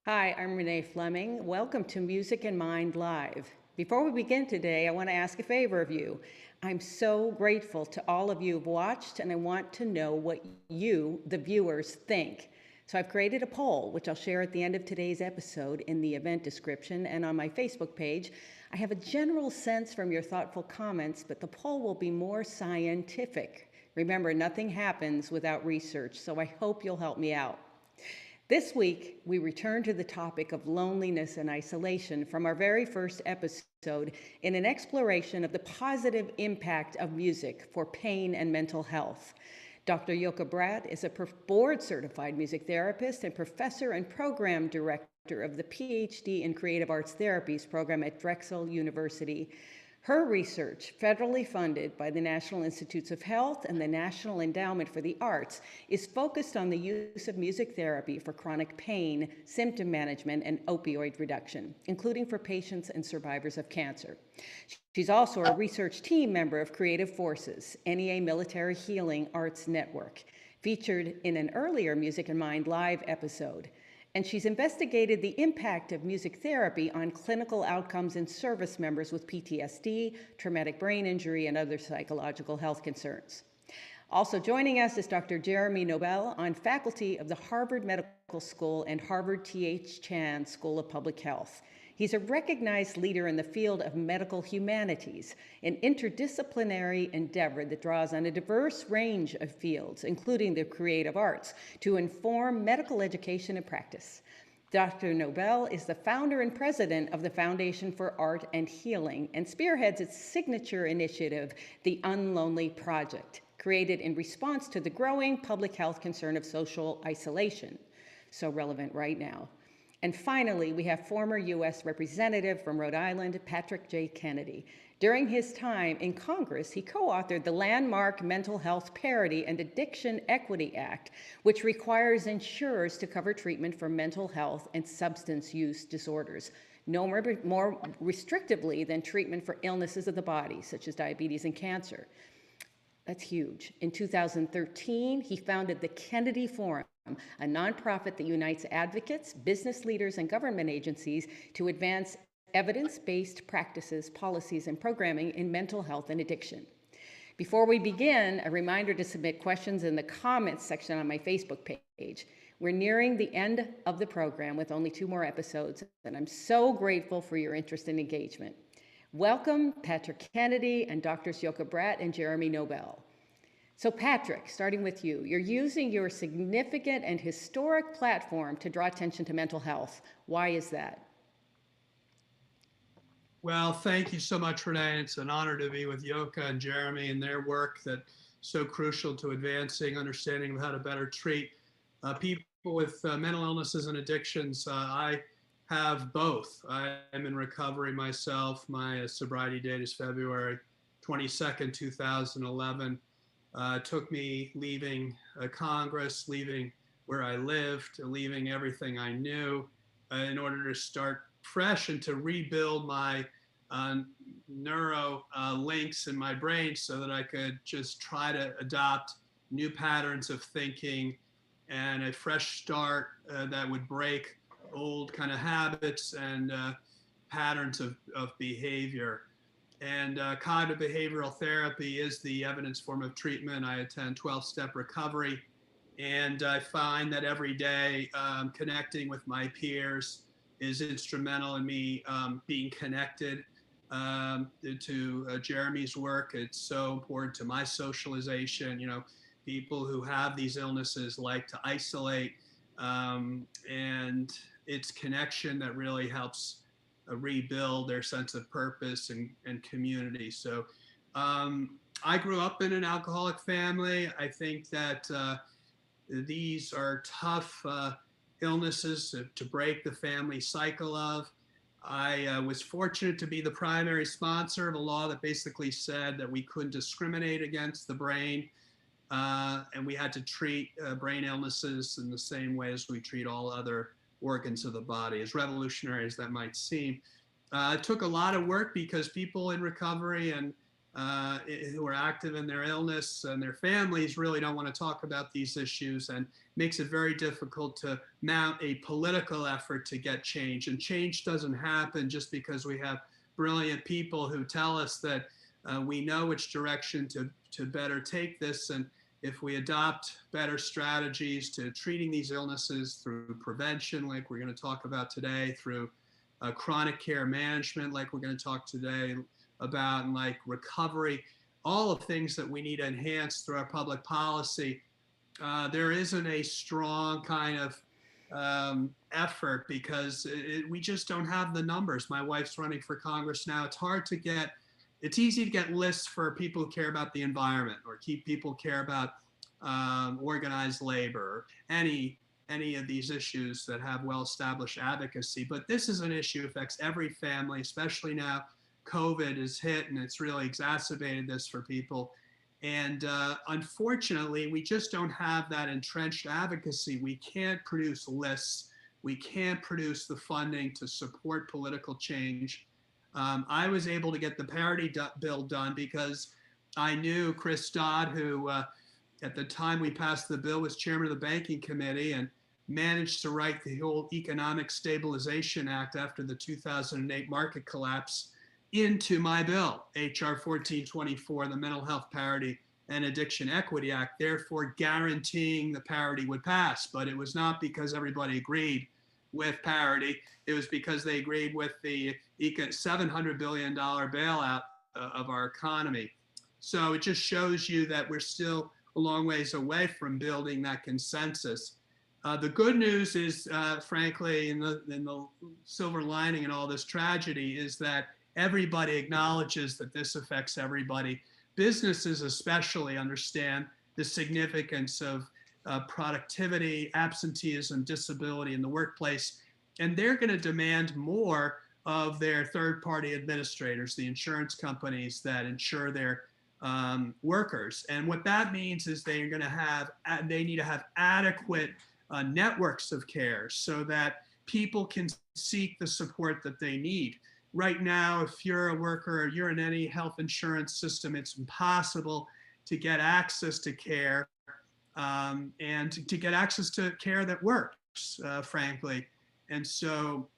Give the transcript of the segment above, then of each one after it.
Hi, I'm Renée Fleming. Welcome to Music and Mind Live. Before we begin today, I want to ask a favor of you. I'm so grateful to all of you who've watched, and I want to know what you, the viewers, think. So I've created a poll, which I'll share at the end of today's episode in the event description and on my Facebook page. I have a general sense from your thoughtful comments, but the poll will be more scientific. Remember, nothing happens without research, so I hope you'll help me out. This week, we return to the topic of loneliness and isolation from our very first episode in an exploration of the positive impact of music for pain and mental health. Dr. Bradt is a board-certified music therapist and professor and program director of the PhD in Creative Arts Therapies program at Drexel University. Her research, federally funded by the National Institutes of Health and the National Endowment for the Arts, is focused on the use of music therapy for chronic pain, symptom management, and opioid reduction, including for patients and survivors of cancer. She's also a research team member of Creative Forces, NEA Military Healing Arts Network, featured in an earlier Music and Mind Live episode. And she's investigated the impact of music therapy on clinical outcomes in service members with PTSD, traumatic brain injury, and other psychological health concerns. Also joining us is Dr. Jeremy Nobel, on faculty of the Harvard Medical School and Harvard T.H. Chan School of Public Health. He's a recognized leader in the field of medical humanities, an interdisciplinary endeavor that draws on a diverse range of fields, including the creative arts, to inform medical education and practice. Dr. Nobel is the founder and president of the Foundation for Art and Healing and spearheads its signature initiative, the Unlonely Project, created in response to the growing public health concern of social isolation, so relevant right now. And finally, we have former U.S. Representative from Rhode Island, Patrick J. Kennedy. During his time in Congress, he co-authored the landmark Mental Health Parity and Addiction Equity Act, which requires insurers to cover treatment for mental health and substance use disorders, no more restrictively than treatment for illnesses of the body, such as diabetes and cancer. That's huge. In 2013, he founded the Kennedy Forum, a nonprofit that unites advocates, business leaders, and government agencies to advance evidence-based practices, policies, and programming in mental health and addiction. Before we begin, a reminder to submit questions in the comments section on my Facebook page. We're nearing the end of the program with only 2 more episodes, and I'm so grateful for your interest and engagement. Welcome, Patrick Kennedy and Drs. Bradt and Jeremy Nobel. So Patrick, starting with you, you're using your significant and historic platform to draw attention to mental health. Why is that? Well, thank you so much, Renee. It's an honor to be with Yoka and Jeremy and their work that's so crucial to advancing understanding of how to better treat people with mental illnesses and addictions. I have both. I am in recovery myself. My sobriety date is February 22nd, 2011. It took me leaving Congress, leaving where I lived, leaving everything I knew in order to start fresh and to rebuild my neuro links in my brain so that I could just try to adopt new patterns of thinking and a fresh start that would break old kind of habits and patterns of behavior. And cognitive behavioral therapy is the evidence form of treatment. I attend 12-step recovery, and I find that every day connecting with my peers is instrumental in me being connected to Jeremy's work. It's so important to my socialization. You know, people who have these illnesses like to isolate, and it's connection that really helps rebuild their sense of purpose and community. So I grew up in an alcoholic family. I think that these are tough illnesses to break the family cycle of. I was fortunate to be the primary sponsor of a law that basically said that we couldn't discriminate against the brain, and we had to treat brain illnesses in the same way as we treat all other organs of the body, as revolutionary as that might seem. It took a lot of work because people in recovery and who are active in their illness and their families really don't want to talk about these issues, and makes it very difficult to mount a political effort to get change. And change doesn't happen just because we have brilliant people who tell us that we know which direction to better take this. And if we adopt better strategies to treating these illnesses through prevention, like we're going to talk about today, through chronic care management, like we're going to talk today about, and like recovery, all of things that we need to enhance through our public policy, there isn't a strong kind of effort because we just don't have the numbers. My wife's running for Congress now. It's easy to get lists for people who care about the environment, or keep people care about organized labor, or any of these issues that have well-established advocacy. But this is an issue that affects every family, especially now COVID has hit and it's really exacerbated this for people. And unfortunately, we just don't have that entrenched advocacy. We can't produce lists. We can't produce the funding to support political change. I was able to get the parity bill done because I knew Chris Dodd, who at the time we passed the bill was chairman of the banking committee and managed to write the whole Economic Stabilization Act after the 2008 market collapse into my bill, HR 1424, the Mental Health Parity and Addiction Equity Act, therefore guaranteeing the parity would pass. But it was not because everybody agreed with parity. It was because they agreed with the $700 billion bailout of our economy. So it just shows you that we're still a long ways away from building that consensus. The good news is, frankly, in the silver lining in all this tragedy, is that everybody acknowledges that this affects everybody. Businesses especially understand the significance of productivity, absenteeism, disability in the workplace, and they're going to demand more of their third-party administrators, the insurance companies that insure their workers. And what that means is they need to have adequate networks of care so that people can seek the support that they need. Right now, if you're a worker or you're in any health insurance system, it's impossible to get access to care and to get access to care that works, frankly. And so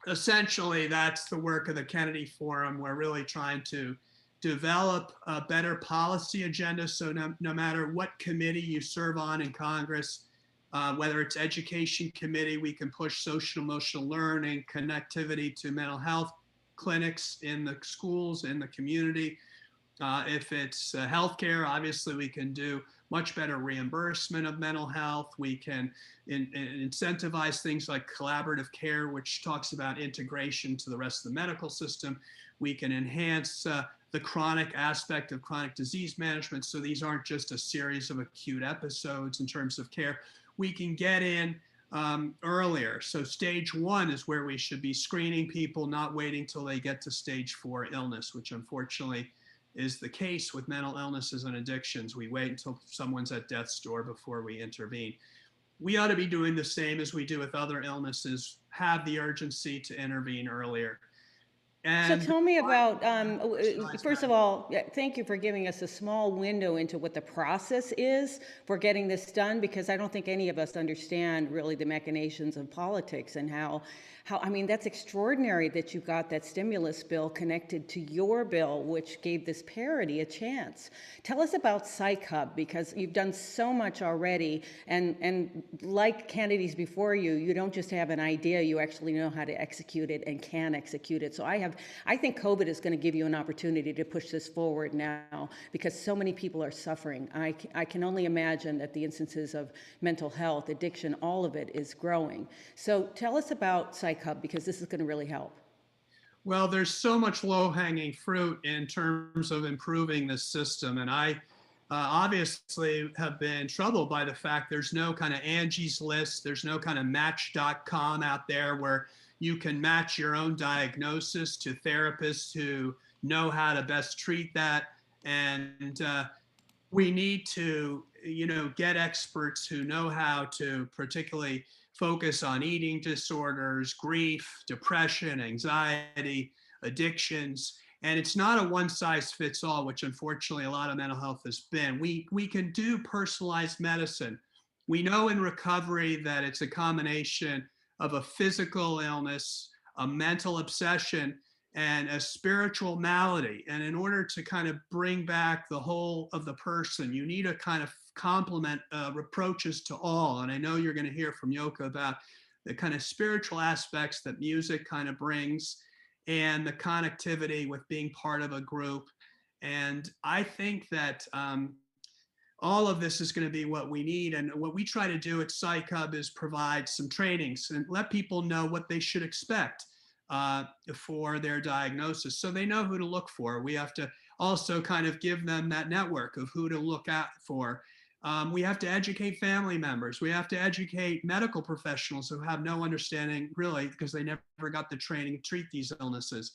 essentially, that's the work of the Kennedy Forum. We're really trying to develop a better policy agenda. So no matter what committee you serve on in Congress, whether it's education committee, we can push social emotional learning, connectivity to mental health clinics in the schools, in the community. If it's healthcare, obviously we can do much better reimbursement of mental health. We can incentivize things like collaborative care, which talks about integration to the rest of the medical system. We can enhance the chronic aspect of chronic disease management. So these aren't just a series of acute episodes in terms of care. We can get in earlier. So stage 1 is where we should be screening people, not waiting till they get to stage 4 illness, which unfortunately is the case with mental illnesses and addictions. We wait until someone's at death's door before we intervene. We ought to be doing the same as we do with other illnesses, have the urgency to intervene earlier. So And tell me about, personalized first of all, yeah, thank you for giving us a small window into what the process is for getting this done, because I don't think any of us understand really the machinations of politics and I mean, that's extraordinary that you got that stimulus bill connected to your bill, which gave this parity a chance. Tell us about Psychub, because you've done so much already, and like candidates before you, you don't just have an idea, you actually know how to execute it and can execute it. So I think COVID is going to give you an opportunity to push this forward now, because so many people are suffering. I can only imagine that the instances of mental health, addiction, all of it is growing. So tell us about Psychub, because this is going to really help. Well, there's so much low-hanging fruit in terms of improving this system, and I obviously have been troubled by the fact there's no kind of Angie's List, there's no kind of Match.com out there where you can match your own diagnosis to therapists who know how to best treat that, and we need to, get experts who know how to particularly focus on eating disorders, grief, depression, anxiety, addictions. And it's not a one size fits all, which unfortunately a lot of mental health has been. We can do personalized medicine. We know in recovery that it's a combination of a physical illness, a mental obsession, and a spiritual malady. And in order to kind of bring back the whole of the person, you need to kind of complement approaches to all. And I know you're going to hear from Yoka about the kind of spiritual aspects that music kind of brings, and the connectivity with being part of a group. And I think that all of this is going to be what we need. And what we try to do at Psychub is provide some trainings and let people know what they should expect for their diagnosis, so they know who to look for. We have to also kind of give them that network of who to look out for. We have to educate family members. We have to educate medical professionals who have no understanding, really, because they never got the training to treat these illnesses.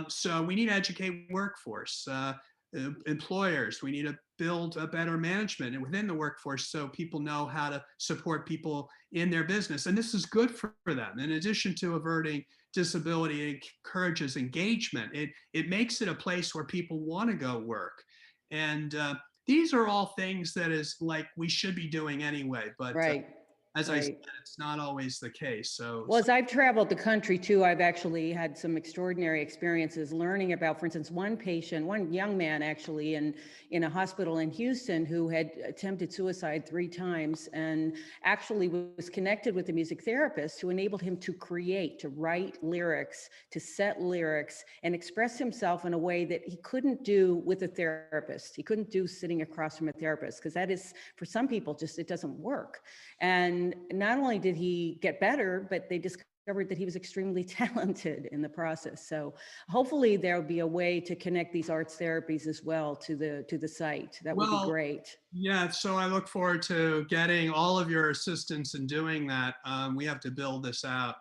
So we need to educate workforce, employers. We need to build a better management within the workforce so people know how to support people in their business. And this is good for them. In addition to averting disability, it encourages engagement. It makes it a place where people want to go work. And these are all things that is like we should be doing anyway. But Right, as I said, right. it's not always the case. Well, as I've traveled the country too, I've actually had some extraordinary experiences learning about, for instance, one patient, one young man actually in a hospital in Houston who had attempted suicide 3 times, and actually was connected with a music therapist who enabled him to create, to write lyrics, to set lyrics, and express himself in a way that he couldn't do with a therapist. He couldn't do sitting across from a therapist, because that is, for some people, just, it doesn't work. And not only did he get better, but they discovered that he was extremely talented in the process. So hopefully there'll be a way to connect these arts therapies as well to the site. That would be well, great. yeah, so I look forward to getting all of your assistance in doing that. We have to build this out,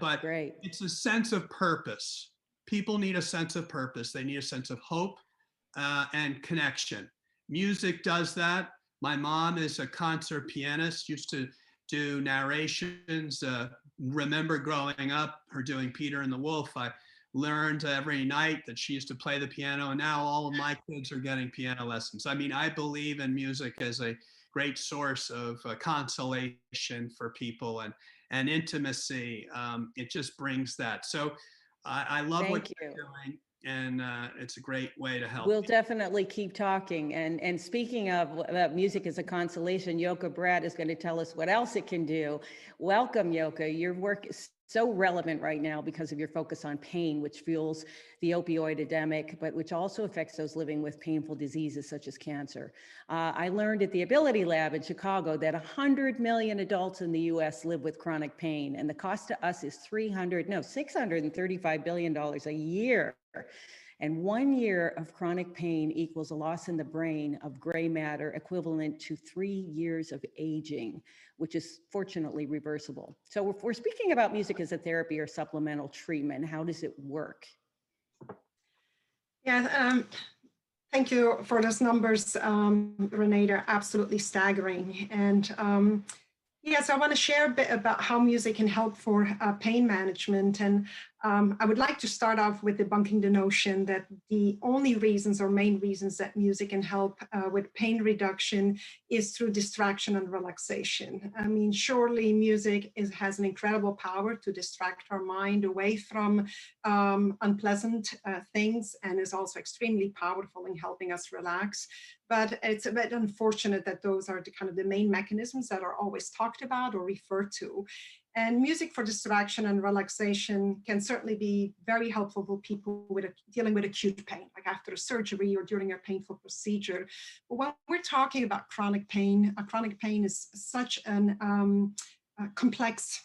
but Great. it's a sense of purpose. People need a sense of purpose. They need a sense of hope and connection. Music does that. My mom is a concert pianist, used to do narrations. Remember growing up, her doing Peter and the Wolf. I learned every night that she used to play the piano, and now all of my kids are getting piano lessons. I mean, I believe in music as a great source of consolation for people and intimacy. It just brings that. So I love what Thank you. you're doing, and it's a great way to help We'll people. definitely keep talking. And speaking of music as a consolation, Yoka Bradt is going to tell us what else it can do. Welcome, Yoka. Your work is so relevant right now because of your focus on pain, which fuels the opioid epidemic, but which also affects those living with painful diseases such as cancer. I learned at the Ability Lab in Chicago that 100 million adults in the US live with chronic pain, and the cost to us is $635 billion a year. And 1 year of chronic pain equals a loss in the brain of gray matter equivalent to 3 years of aging, which is fortunately reversible. So if we're speaking about music as a therapy or supplemental treatment, how does it work? Yeah, thank you for those numbers, Renee. They're absolutely staggering. And yeah, so I want to share a bit about how music can help for pain management. And I would like to start off with debunking the notion that the only reasons or main reasons that music can help with pain reduction is through distraction and relaxation. I mean, surely music has an incredible power to distract our mind away from unpleasant things, and is also extremely powerful in helping us relax. But it's a bit unfortunate that those are the main mechanisms that are always talked about or referred to. And music for distraction and relaxation can certainly be very helpful for people dealing with acute pain, like after a surgery or during a painful procedure. But when we're talking about chronic pain is such an complex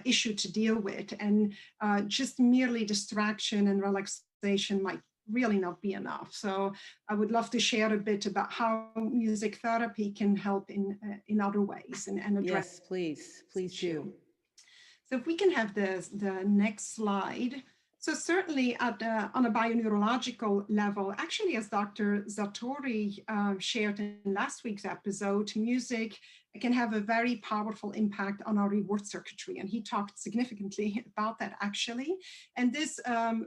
issue to deal with, and just merely distraction and relaxation might really not be enough. So I would love to share a bit about how music therapy can help in other ways and address. Yes, please do. So if we can have the next slide. So certainly on a bioneurological level, actually, as Dr. Zatori shared in last week's episode, music can have a very powerful impact on our reward circuitry. And he talked significantly about that actually. And this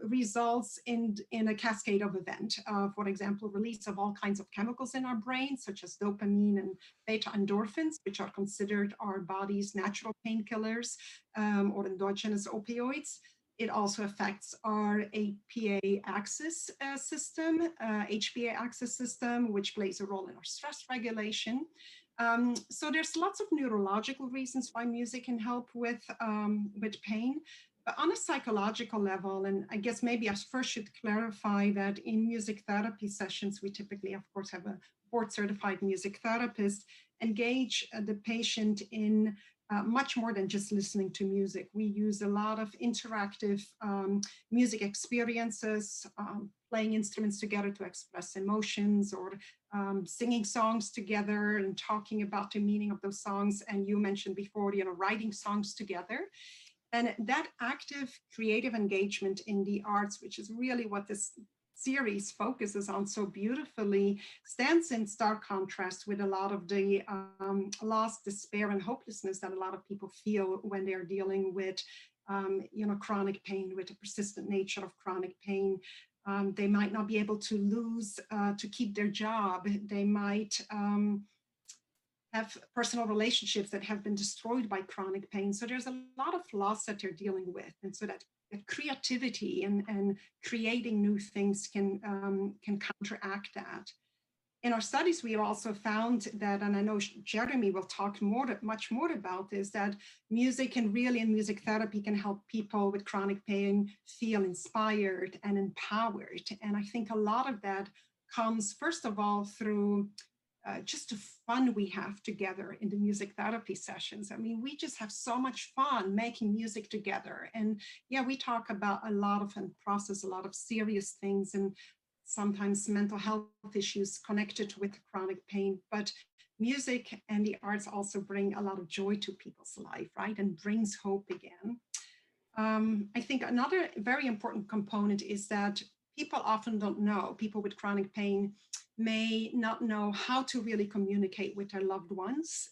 results in a cascade of events. For example, release of all kinds of chemicals in our brain, such as dopamine and beta endorphins, which are considered our body's natural painkillers or endogenous opioids. It also affects our HPA axis system, which plays a role in our stress regulation. So there's lots of neurological reasons why music can help with pain. But on a psychological level, and I guess maybe I first should clarify that in music therapy sessions, we typically, of course, have a board-certified music therapist engage the patient in much more than just listening to music. We use a lot of interactive music experiences, playing instruments together to express emotions, or singing songs together and talking about the meaning of those songs. And you mentioned before, writing songs together. And that active creative engagement in the arts, which is really what this series focuses on so beautifully, stands in stark contrast with a lot of the loss, despair, and hopelessness that a lot of people feel when they're dealing with chronic pain, with the persistent nature of chronic pain. They might not be able to keep their job. They might have personal relationships that have been destroyed by chronic pain. So there's a lot of loss that they're dealing with. And so that creativity and creating new things can counteract that. In our studies, we also found that, and I know Jeremy will talk much more about this, that music and music therapy can help people with chronic pain feel inspired and empowered. And I think a lot of that comes, first of all, through just the fun we have together in the music therapy sessions. I mean, we just have so much fun making music together. And yeah, we talk about a lot of and process a lot of serious things and sometimes mental health issues connected with chronic pain. But music and the arts also bring a lot of joy to people's life, right? And brings hope again. I think another very important component is that people often don't know, people with chronic pain may not know how to really communicate with their loved ones,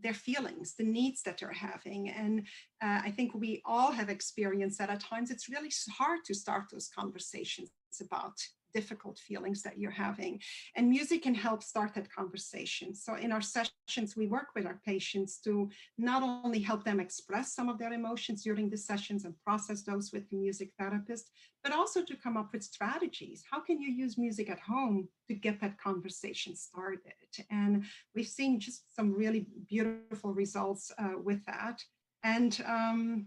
their feelings, the needs that they're having. And I think we all have experienced that at times it's really hard to start those conversations about difficult feelings that you're having. And music can help start that conversation. So in our sessions, we work with our patients to not only help them express some of their emotions during the sessions and process those with the music therapist, but also to come up with strategies. How can you use music at home to get that conversation started? And we've seen just some really beautiful results with that. And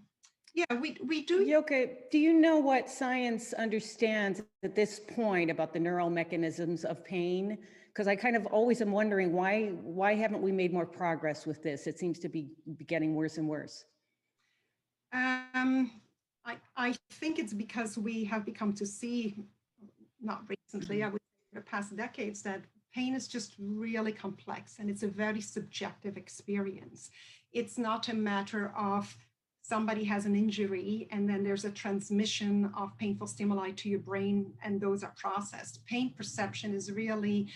yeah, we do. Yoka, do you know what science understands at this point about the neural mechanisms of pain? Because I kind of always am wondering why haven't we made more progress with this? It seems to be getting worse and worse. I think it's because we have become to see, not recently, I would say the past decades, that pain is just really complex and it's a very subjective experience. It's not a matter of somebody has an injury and then there's a transmission of painful stimuli to your brain and those are processed. Pain perception is really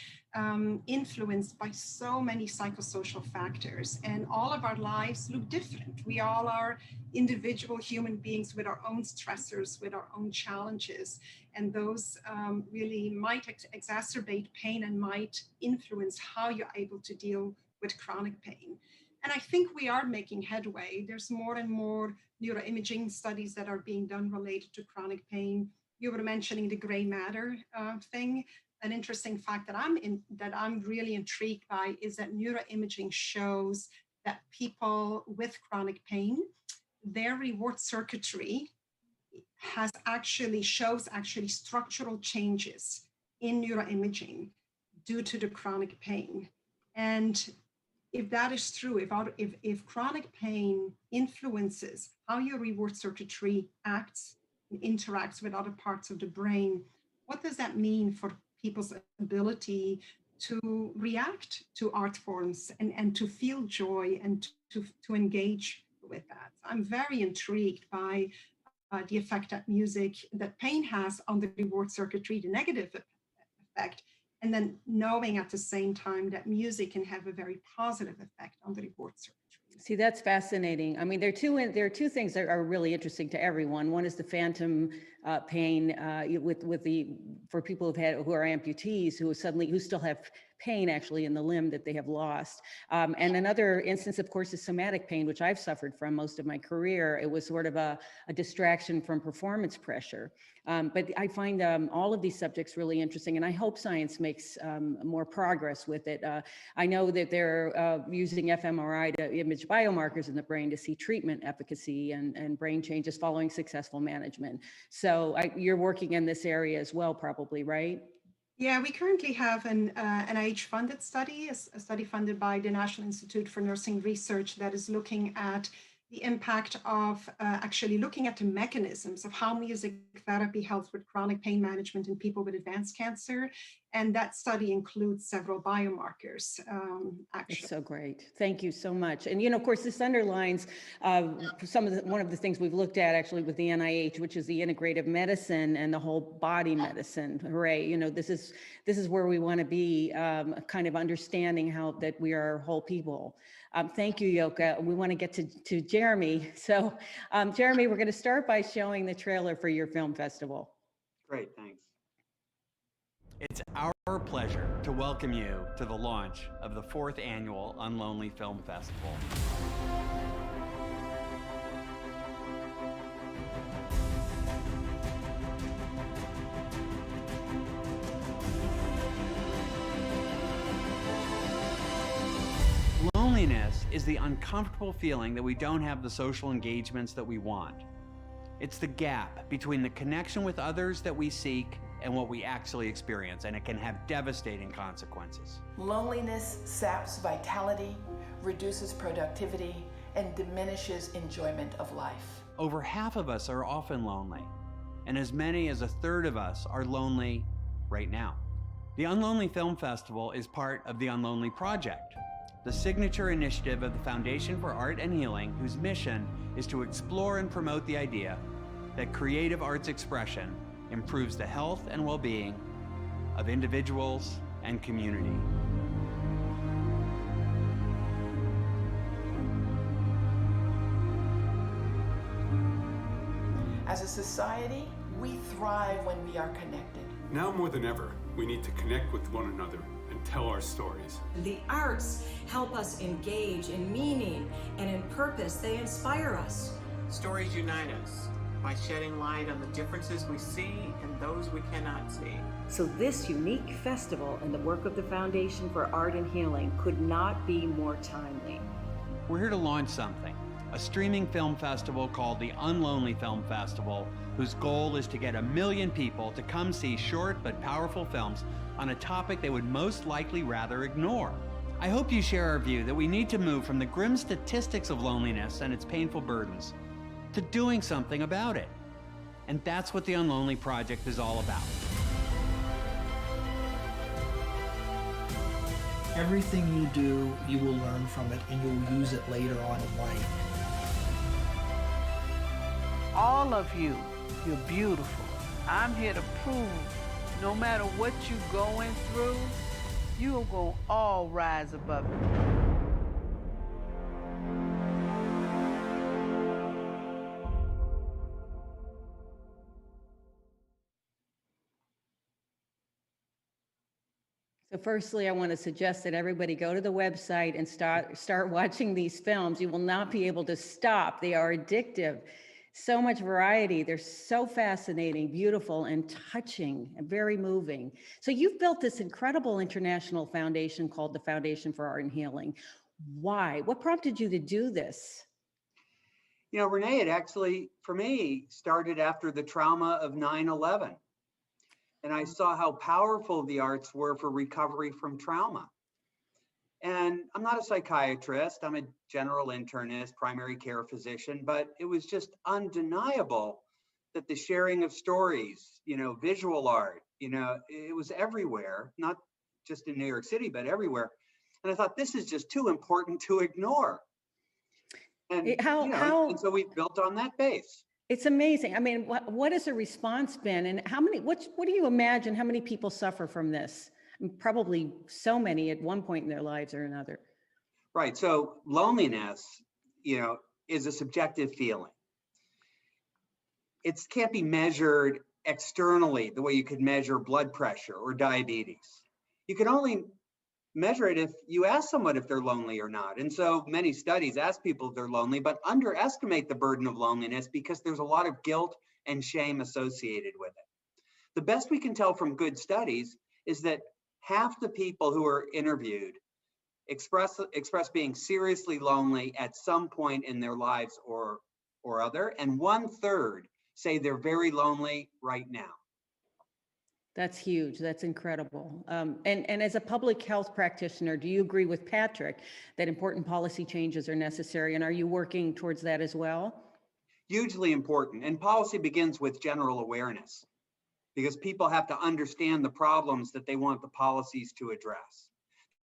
influenced by so many psychosocial factors, and all of our lives look different. We all are individual human beings with our own stressors, with our own challenges, and those really might exacerbate pain and might influence how you're able to deal with chronic pain. And I think we are making headway. There's more and more neuroimaging studies that are being done related to chronic pain. You were mentioning the gray matter thing. An interesting fact that I'm really intrigued by is that neuroimaging shows that people with chronic pain, their reward circuitry shows structural changes in neuroimaging due to the chronic pain. And if that is true, if chronic pain influences how your reward circuitry acts and interacts with other parts of the brain, what does that mean for people's ability to react to art forms and to feel joy and to engage with that? I'm very intrigued by the effect that pain has on the reward circuitry, the negative effect, and then knowing at the same time that music can have a very positive effect on the reward circuitry. See, that's fascinating. I mean, there are two things that are really interesting to everyone. One is the phantom pain for people who are amputees who still have pain actually in the limb that they have lost. And another instance, of course, is somatic pain, which I've suffered from most of my career. It was sort of a distraction from performance pressure. But I find all of these subjects really interesting, and I hope science makes more progress with it. I know that they're using fMRI to image biomarkers in the brain to see treatment efficacy and brain changes following successful management. So you're working in this area as well, probably, right? Yeah, we currently have an NIH-funded study, a study funded by the National Institute for Nursing Research that is looking at the impact of actually looking at the mechanisms of how music therapy helps with chronic pain management in people with advanced cancer. And that study includes several biomarkers, actually. That's so great. Thank you so much. And, of course, this underlines one of the things we've looked at actually with the NIH, which is the integrative medicine and the whole body medicine. Hooray. This is where we want to be, kind of understanding how that we are whole people. Thank you, Yoka. We want to get to Jeremy. So, Jeremy, we're going to start by showing the trailer for your film festival. Great, thanks. It's our pleasure to welcome you to the launch of the 4th Annual Unlonely Film Festival. Loneliness is the uncomfortable feeling that we don't have the social engagements that we want. It's the gap between the connection with others that we seek and what we actually experience, and it can have devastating consequences. Loneliness saps vitality, reduces productivity, and diminishes enjoyment of life. Over half of us are often lonely, and as many as a third of us are lonely right now. The Unlonely Film Festival is part of the Unlonely Project, the signature initiative of the Foundation for Art and Healing, whose mission is to explore and promote the idea that creative arts expression improves the health and well-being of individuals and community. As a society, we thrive when we are connected. Now more than ever, we need to connect with one another and tell our stories. The arts help us engage in meaning and in purpose. They inspire us. Stories unite us by shedding light on the differences we see and those we cannot see. So this unique festival and the work of the Foundation for Art and Healing could not be more timely. We're here to launch something, a streaming film festival called the Unlonely Film Festival, whose goal is to get 1 million people to come see short but powerful films on a topic they would most likely rather ignore. I hope you share our view that we need to move from the grim statistics of loneliness and its painful burdens to doing something about it. And that's what the Unlonely Project is all about. Everything you do, you will learn from it and you'll use it later on in life. all of you, you're beautiful. I'm here to prove no matter what you're going through, you're going to all rise above it. So firstly, I want to suggest that everybody go to the website and start watching these films. You will not be able to stop. They are addictive. So much variety. They're so fascinating, beautiful, and touching, and very moving. So you've built this incredible international foundation called the Foundation for Art and Healing. Why? What prompted you to do this? You know, Renee, it actually, for me, started after the trauma of 9/11. And I saw how powerful the arts were for recovery from trauma. And I'm not a psychiatrist, I'm a general internist, primary care physician, but it was just undeniable that the sharing of stories, you know, visual art, you know, it was everywhere, not just in New York City, but everywhere. And I thought, this is just too important to ignore. And, and so we built on that base. It's amazing. I mean, what has the response been, and what do you imagine, how many people suffer from this? Probably so many at one point in their lives or another. Right. So loneliness, you know, is a subjective feeling. It can't be measured externally the way you could measure blood pressure or diabetes. You can only measure it if you ask someone if they're lonely or not. And so many studies ask people if they're lonely, but underestimate the burden of loneliness because there's a lot of guilt and shame associated with it. The best we can tell from good studies is that half the people who are interviewed express being seriously lonely at some point in their lives or other, and 1/3 say they're very lonely right now. That's huge. That's incredible. And as a public health practitioner, do you agree with Patrick that important policy changes are necessary? And are you working towards that as well? Hugely important. And policy begins with general awareness, because people have to understand the problems that they want the policies to address.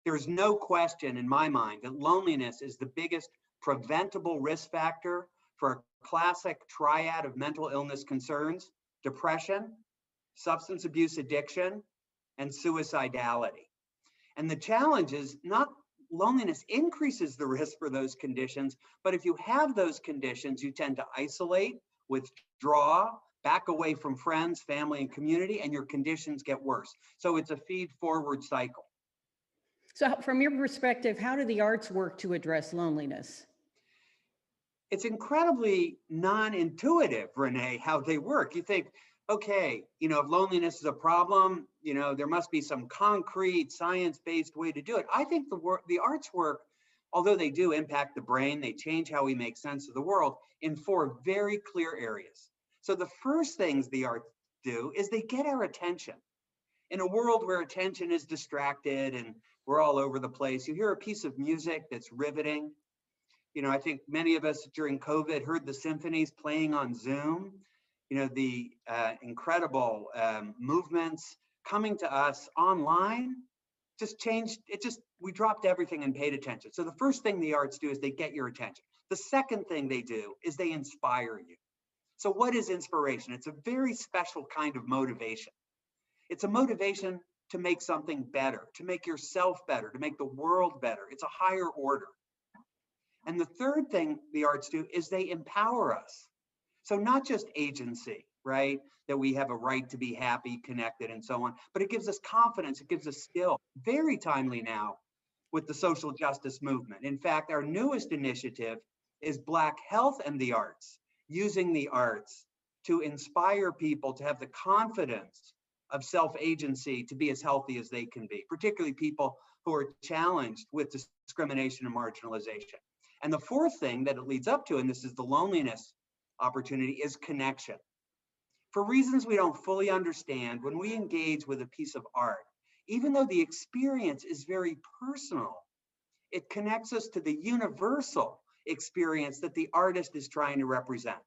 There's no question in my mind that loneliness is the biggest preventable risk factor for a classic triad of mental illness concerns: depression, substance abuse addiction, and suicidality. And the challenge is not loneliness increases the risk for those conditions, but if you have those conditions, you tend to isolate, withdraw, back away from friends, family, and community, and your conditions get worse. So it's a feed-forward cycle. So from your perspective, how do the arts work to address loneliness? It's incredibly non-intuitive, Renee, how they work. You think, okay, you know, if loneliness is a problem, you know, there must be some concrete science-based way to do it. I think the arts work, although they do impact the brain, they change how we make sense of the world in 4 very clear areas. So the first things the arts do is they get our attention. In a world where attention is distracted and we're all over the place, you hear a piece of music that's riveting. You know, I think many of us during COVID heard the symphonies playing on Zoom. You know, the incredible movements coming to us online just changed. We dropped everything and paid attention. So the first thing the arts do is they get your attention. The second thing they do is they inspire you. So what is inspiration? It's a very special kind of motivation. It's a motivation to make something better, to make yourself better, to make the world better. It's a higher order. And the third thing the arts do is they empower us. So not just agency, right? That we have a right to be happy, connected, and so on, but it gives us confidence, it gives us skill. Very timely now with the social justice movement. In fact, our newest initiative is Black Health and the Arts, using the arts to inspire people to have the confidence of self-agency to be as healthy as they can be, particularly people who are challenged with discrimination and marginalization. And the fourth thing that it leads up to, and this is the loneliness opportunity, is connection. For reasons we don't fully understand, when we engage with a piece of art, even though the experience is very personal, it connects us to the universal experience that the artist is trying to represent.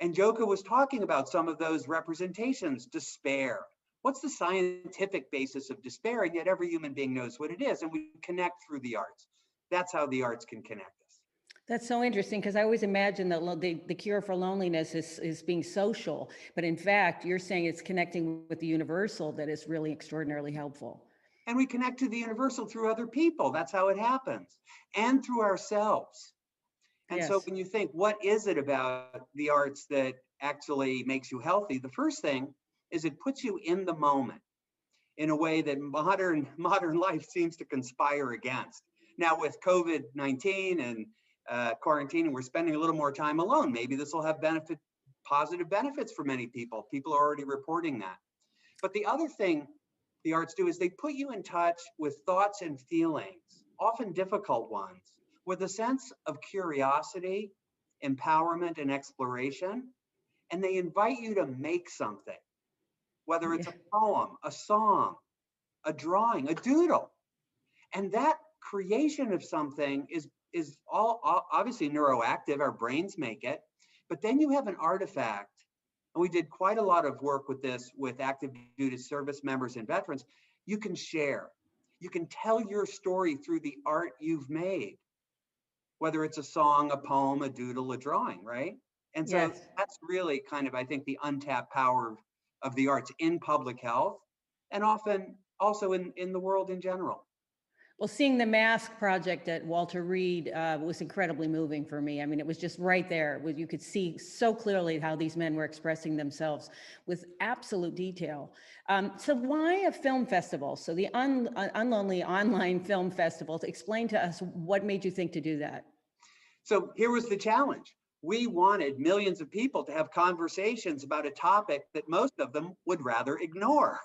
And Joka was talking about some of those representations: despair. What's the scientific basis of despair? And yet every human being knows what it is, and we connect through the arts. That's how the arts can connect us. That's so interesting because I always imagine that the cure for loneliness is being social, but in fact, you're saying it's connecting with the universal that is really extraordinarily helpful. And we connect to the universal through other people. That's how it happens, and through ourselves. And so Yes. when you think, what is it about the arts that actually makes you healthy? The first thing is it puts you in the moment in a way that modern life seems to conspire against. Now with COVID-19 and quarantine, we're spending a little more time alone. Maybe this will have positive benefits for many people. People are already reporting that. But the other thing the arts do is they put you in touch with thoughts and feelings, often difficult ones, with a sense of curiosity, empowerment, and exploration. And they invite you to make something, whether it's a poem, a song, a drawing, a doodle. And that creation of something is all obviously neuroactive, our brains make it, but then you have an artifact. And we did quite a lot of work with this with active duty service members and veterans. You can share, you can tell your story through the art you've made, whether it's a song, a poem, a doodle, a drawing, right? And so that's really kind of, I think, the untapped power of the arts in public health and often also in the world in general. Well, seeing the Mask project at Walter Reed was incredibly moving for me. I mean, it was just right there. You could see so clearly how these men were expressing themselves with absolute detail. So why a film festival? So the Unlonely Online Film Festival, explain to us what made you think to do that? So here was the challenge. We wanted millions of people to have conversations about a topic that most of them would rather ignore.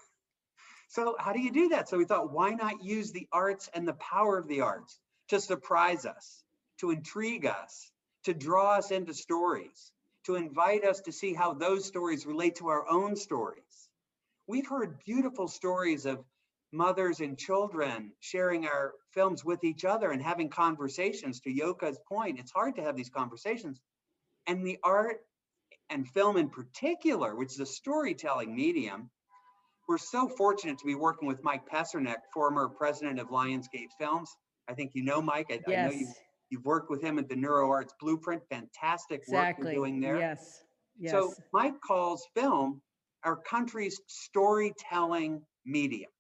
So how do you do that? So we thought, why not use the arts and the power of the arts to surprise us, to intrigue us, to draw us into stories, to invite us to see how those stories relate to our own stories. We've heard beautiful stories of mothers and children sharing our films with each other and having conversations. To Yoka's point, it's hard to have these conversations. And the art and film in particular, which is a storytelling medium, we're so fortunate to be working with Mike Pessernick, former president of Lionsgate Films. I think you know Mike. I know you've worked with him at the NeuroArts Blueprint. Fantastic work you're doing there. Yes. So Mike calls film our country's storytelling medium.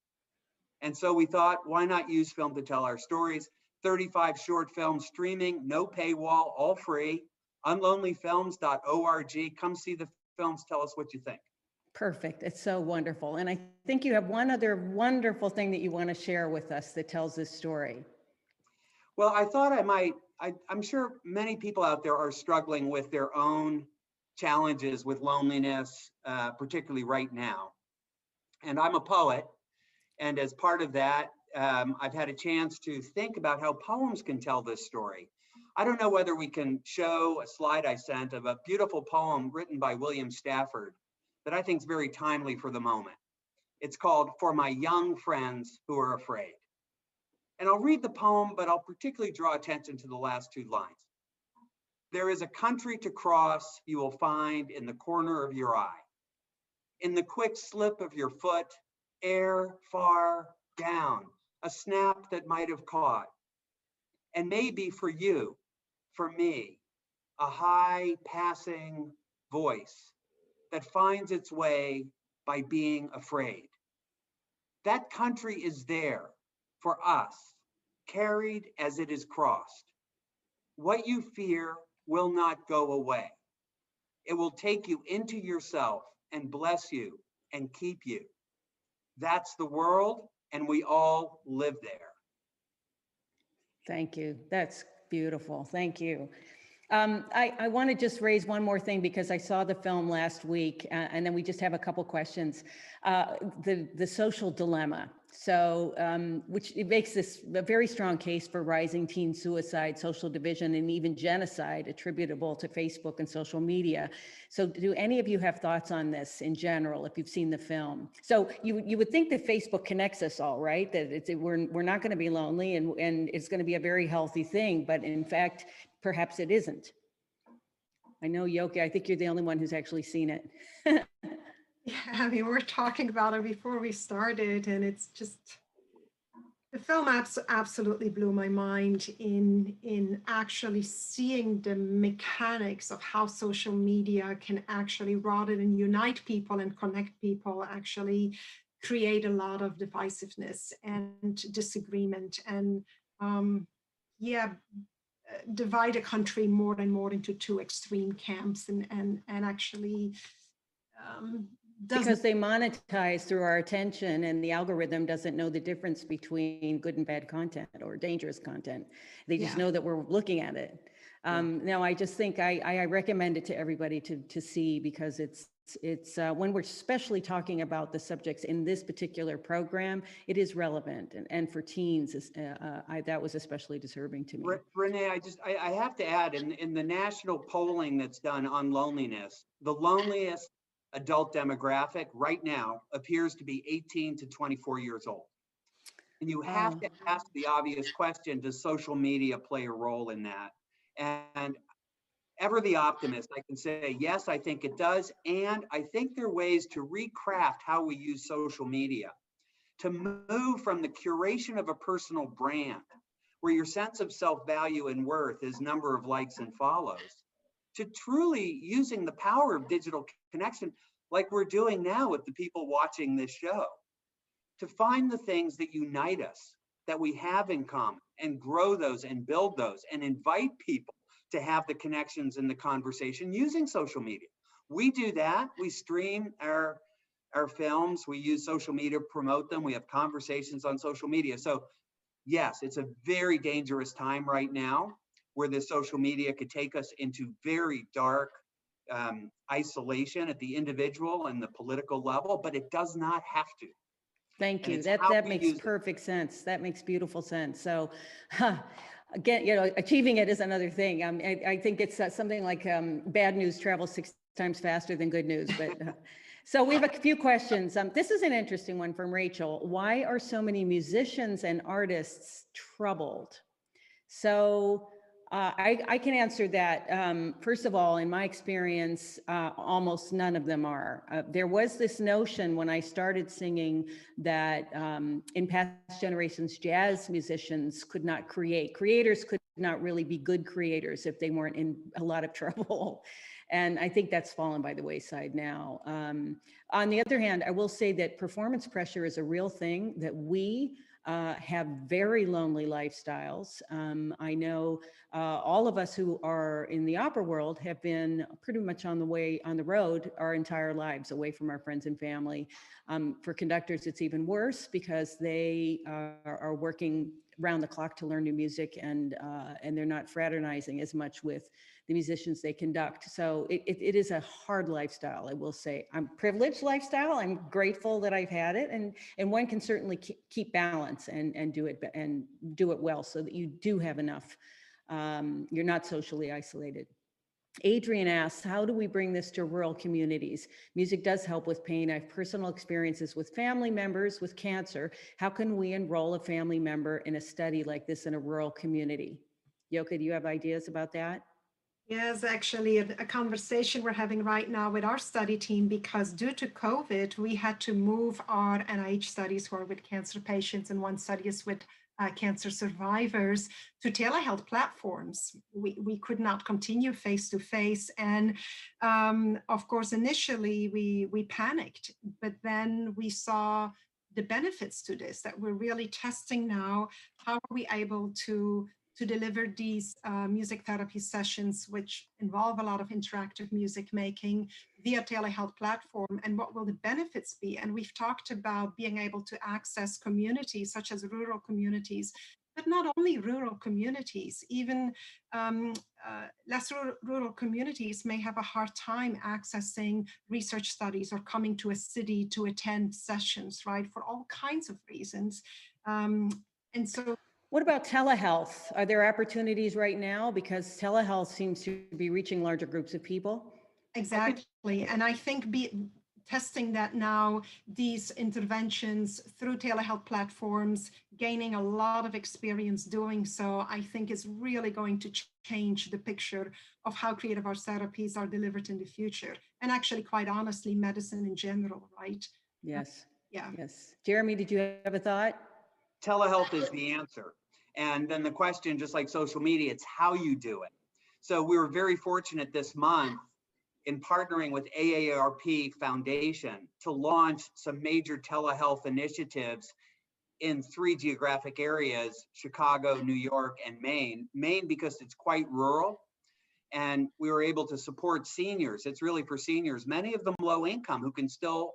And so we thought, why not use film to tell our stories? 35 short films streaming, no paywall, all free. Unlonelyfilms.org. Come see the films. Tell us what you think. Perfect. It's so wonderful. And I think you have one other wonderful thing that you want to share with us that tells this story. Well, I thought I'm sure many people out there are struggling with their own challenges with loneliness, particularly right now. And I'm a poet. And as part of that, I've had a chance to think about how poems can tell this story. I don't know whether we can show a slide I sent of a beautiful poem written by William Stafford that I think is very timely for the moment. It's called For My Young Friends Who Are Afraid. And I'll read the poem, but I'll particularly draw attention to the last two lines. There is a country to cross you will find in the corner of your eye, in the quick slip of your foot, air far down, a snap that might have caught. And maybe for you, for me, a high passing voice that finds its way by being afraid. That country is there for us, carried as it is crossed. What you fear will not go away. It will take you into yourself and bless you and keep you. That's the world, and we all live there. Thank you. That's beautiful. Thank you. I want to just raise one more thing because I saw the film last week, and then we just have a couple questions. The social dilemma. So, which it makes this a very strong case for rising teen suicide, social division, and even genocide attributable to Facebook and social media. So do any of you have thoughts on this in general, if you've seen the film? So you would think that Facebook connects us all, right? That we're not going to be lonely and it's going to be a very healthy thing, but in fact, perhaps it isn't. I know, Yoka, I think you're the only one who's actually seen it. Yeah, I mean, we were talking about it before we started, and it's just, The film absolutely blew my mind in actually seeing the mechanics of how social media can actually, rather than unite people and connect people, actually create a lot of divisiveness and disagreement and yeah, divide a country more and more into two extreme camps and actually because they monetize through our attention, and the algorithm doesn't know the difference between good and bad content or dangerous content. They just know that we're looking at it. Now, I just think I recommend it to everybody to see, because it's when we're especially talking about the subjects in this particular program, it is relevant, and for teens, that was especially disturbing to me. Renee, I have to add, in the national polling that's done on loneliness, the loneliest adult demographic right now appears to be 18 to 24 years old. And you have to ask the obvious question, does social media play a role in that? And ever the optimist, I can say, yes, I think it does. And I think there are ways to recraft how we use social media to move from the curation of a personal brand, where your sense of self-value and worth is number of likes and follows, to truly using the power of digital connection, like we're doing now with the people watching this show, to find the things that unite us, that we have in common, and grow those and build those and invite people to have the connections and the conversation using social media. We do that. We stream our films. We use social media to promote them. We have conversations on social media. So yes, it's a very dangerous time right now, where the social media could take us into very dark isolation at the individual and the political level, but it does not have to. Thank you. That makes perfect sense. That makes beautiful sense. So again, achieving it is another thing. I think it's something like bad news travels 6 times faster than good news. But so we have a few questions. This is an interesting one from Rachel. Why are so many musicians and artists troubled? So I can answer that. First of all, in my experience, almost none of them are. There was this notion when I started singing that in past generations, jazz musicians could not create. Creators could not really be good creators if they weren't in a lot of trouble. And I think that's fallen by the wayside now. On the other hand, I will say that performance pressure is a real thing, that we have very lonely lifestyles. I know all of us who are in the opera world have been pretty much on the road our entire lives, away from our friends and family. For conductors, it's even worse, because they are working round the clock to learn new music, and they're not fraternizing as much with the musicians they conduct. So it is a hard lifestyle, I will say. I'm privileged lifestyle. I'm grateful that I've had it, and one can certainly keep balance and do it well, so that you do have enough. You're not socially isolated. Adrian asks, how do we bring this to rural communities? Music does help with pain. I have personal experiences with family members with cancer. How can we enroll a family member in a study like this in a rural community? Yoka, do you have ideas about that? Yes, actually, a conversation we're having right now with our study team, because due to COVID, we had to move our NIH studies, who are with cancer patients, and one study is with cancer survivors, to telehealth platforms. We could not continue face-to-face. And of course, initially we panicked, but then we saw the benefits to this, that we're really testing now. How are we able to deliver these music therapy sessions, which involve a lot of interactive music making, via telehealth platform, and what will the benefits be? And we've talked about being able to access communities such as rural communities, but not only rural communities, even less rural communities may have a hard time accessing research studies or coming to a city to attend sessions, right, for all kinds of reasons. And so what about telehealth? Are there opportunities right now? Because telehealth seems to be reaching larger groups of people. Exactly. And I think testing that now, these interventions through telehealth platforms, gaining a lot of experience doing so, I think is really going to change the picture of how creative arts therapies are delivered in the future. And actually, quite honestly, medicine in general, right? Yes. Yeah. Yes. Jeremy, did you have a thought? telehealth is the answer. And then the question, just like social media, it's how you do it. So we were very fortunate this month in partnering with AARP Foundation to launch some major telehealth initiatives in 3 geographic areas, Chicago, New York, and Maine. Maine, because it's quite rural, and we were able to support seniors. It's really for seniors, many of them low income, who can still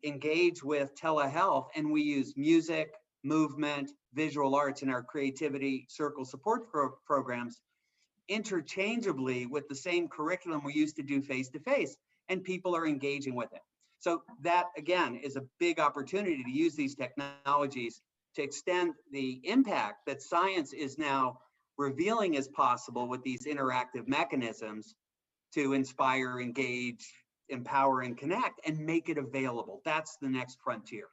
engage with telehealth. And we use music, movement, visual arts in our creativity circle support programs interchangeably with the same curriculum we used to do face-to-face, and people are engaging with it. So that, again, is a big opportunity to use these technologies to extend the impact that science is now revealing is possible with these interactive mechanisms to inspire, engage, empower, and connect, and make it available. That's the next frontier.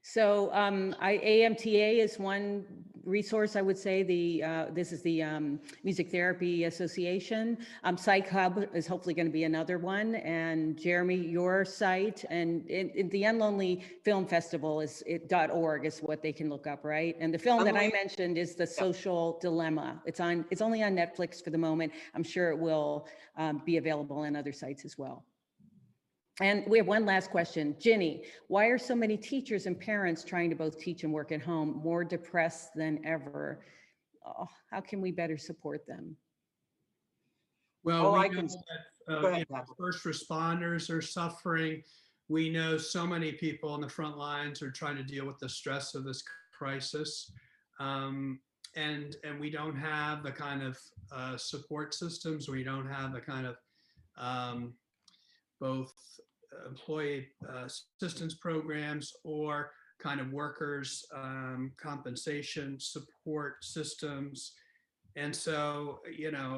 So AMTA is one resource, I would say. This is the Music Therapy Association. Psychub is hopefully going to be another one. And Jeremy, your site and the Unlonely Film Festival is .org is what they can look up, right? And the film that I mentioned is The Social Dilemma. It's only on Netflix for the moment. I'm sure it will be available on other sites as well. And we have one last question. Ginny, why are so many teachers and parents trying to both teach and work at home more depressed than ever? Oh, how can we better support them? Well, we know that first responders are suffering. We know so many people on the front lines are trying to deal with the stress of this crisis. And we don't have the kind of support systems. We don't have the kind of both employee assistance programs or kind of workers compensation support systems. And so,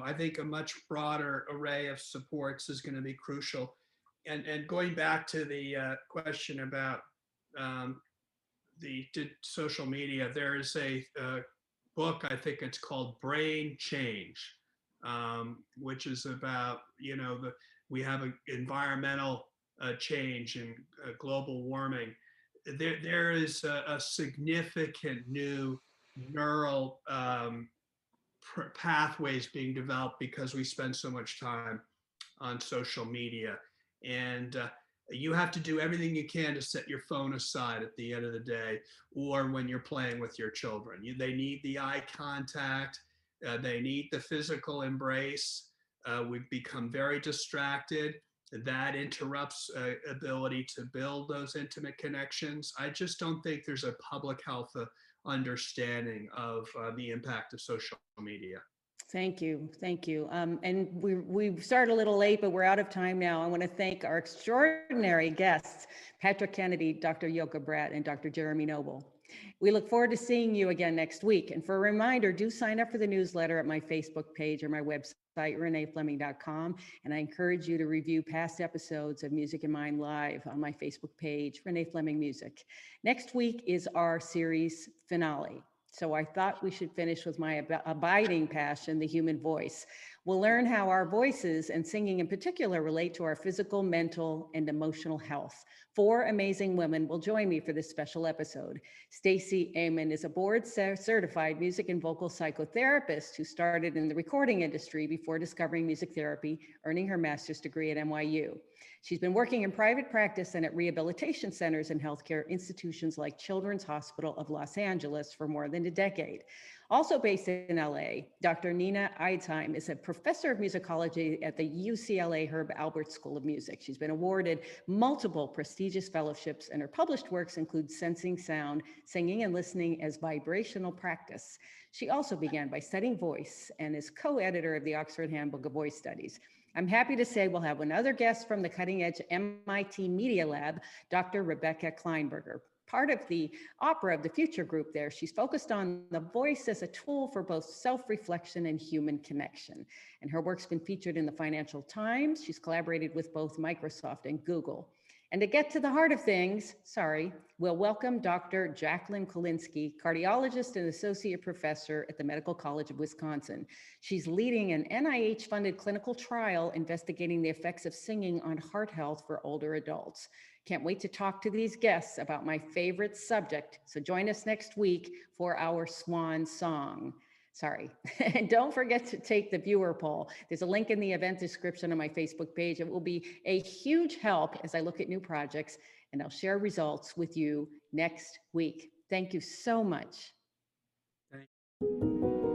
I think a much broader array of supports is going to be crucial. And going back to the question about the social media, there is a book, I think it's called Brain Change, which is about, we have an environmental change and global warming. There is a significant new neural pathways being developed because we spend so much time on social media. And you have to do everything you can to set your phone aside at the end of the day, or when you're playing with your children. They need the eye contact, they need the physical embrace. We've become very distracted. That interrupts ability to build those intimate connections. I just don't think there's a public health understanding of the impact of social media. Thank you. Thank you. And we started a little late, but we're out of time now. I want to thank our extraordinary guests, Patrick Kennedy, Dr. Yoka Bradt, and Dr. Jeremy Nobel. We look forward to seeing you again next week. And for a reminder, do sign up for the newsletter at my Facebook page or my website, reneefleming.com. And I encourage you to review past episodes of Music in Mind Live on my Facebook page, Renée Fleming Music. Next week is our series finale. So I thought we should finish with my abiding passion, the human voice. We'll learn how our voices, and singing in particular, relate to our physical, mental, and emotional health. 4 amazing women will join me for this special episode. Stacey Amon is a board-certified music and vocal psychotherapist who started in the recording industry before discovering music therapy, earning her master's degree at NYU. She's been working in private practice and at rehabilitation centers and healthcare institutions like Children's Hospital of Los Angeles for more than a decade. Also based in LA, Dr. Nina Eidsheim is a professor of musicology at the UCLA Herb Alpert School of Music. She's been awarded multiple prestigious fellowships, and her published works include Sensing Sound, Singing and Listening as Vibrational Practice. She also began by studying voice and is co-editor of the Oxford Handbook of Voice Studies. I'm happy to say we'll have another guest from the cutting-edge MIT Media Lab, Dr. Rebecca Kleinberger. Part of the Opera of the Future group there, she's focused on the voice as a tool for both self-reflection and human connection. And her work's been featured in the Financial Times. She's collaborated with both Microsoft and Google. And to get to the heart of things, we'll welcome Dr. Jacqueline Kolinsky, cardiologist and associate professor at the Medical College of Wisconsin. She's leading an NIH-funded clinical trial investigating the effects of singing on heart health for older adults. Can't wait to talk to these guests about my favorite subject. So join us next week for our swan song. And don't forget to take the viewer poll. There's a link in the event description on my Facebook page. It will be a huge help as I look at new projects, and I'll share results with you next week. Thank you so much. Thank you.